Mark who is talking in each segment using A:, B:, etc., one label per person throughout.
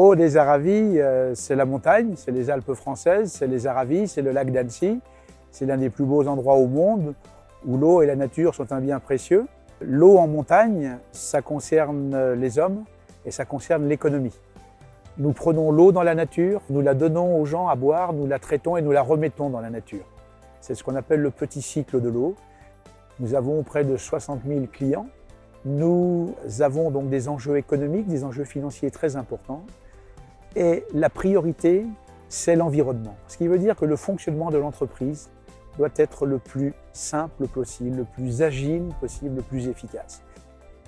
A: Haut des Aravis, c'est la montagne, c'est les Alpes françaises, c'est les Aravis, c'est le lac d'Annecy. C'est l'un des plus beaux endroits au monde où l'eau et la nature sont un bien précieux. L'eau en montagne, ça concerne les hommes et ça concerne l'économie. Nous prenons l'eau dans la nature, nous la donnons aux gens à boire, nous la traitons et nous la remettons dans la nature. C'est ce qu'on appelle le petit cycle de l'eau. Nous avons près de 60 000 clients. Nous avons donc des enjeux économiques, des enjeux financiers très importants. Et la priorité, c'est l'environnement. Ce qui veut dire que le fonctionnement de l'entreprise doit être le plus simple possible, le plus agile possible, le plus efficace.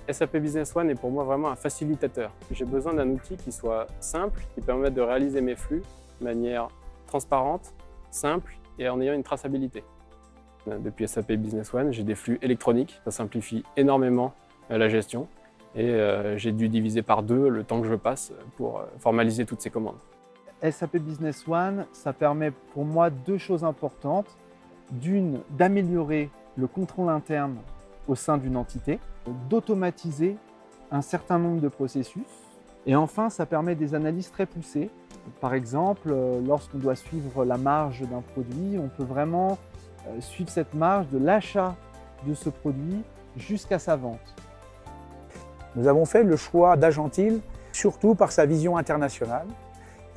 B: SAP Business One est pour moi vraiment un facilitateur. J'ai besoin d'un outil qui soit simple, qui permette de réaliser mes flux de manière transparente, simple et en ayant une traçabilité. Depuis SAP Business One, j'ai des flux électroniques, ça simplifie énormément la gestion et j'ai dû diviser par 2 le temps que je passe pour formaliser toutes ces commandes.
C: SAP Business One, ça permet pour moi 2 choses importantes. D'une, d'améliorer le contrôle interne au sein d'une entité, d'automatiser un certain nombre de processus. Et enfin, ça permet des analyses très poussées. Par exemple, lorsqu'on doit suivre la marge d'un produit, on peut vraiment suivre cette marge de l'achat de ce produit jusqu'à sa vente.
A: Nous avons fait le choix d'Agentil, surtout par sa vision internationale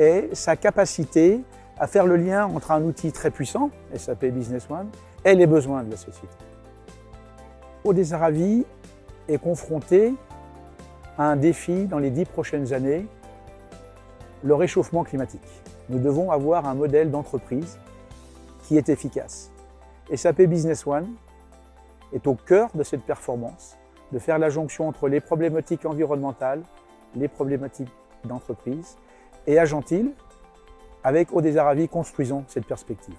A: et sa capacité à faire le lien entre un outil très puissant, SAP Business One, et les besoins de la société. Haut des Aravis est confronté à un défi dans les 10 prochaines années, le réchauffement climatique. Nous devons avoir un modèle d'entreprise qui est efficace. SAP Business One est au cœur de cette performance, de faire la jonction entre les problématiques environnementales, les problématiques d'entreprise, et Agentil, avec Haut des Aravis, construisons cette perspective.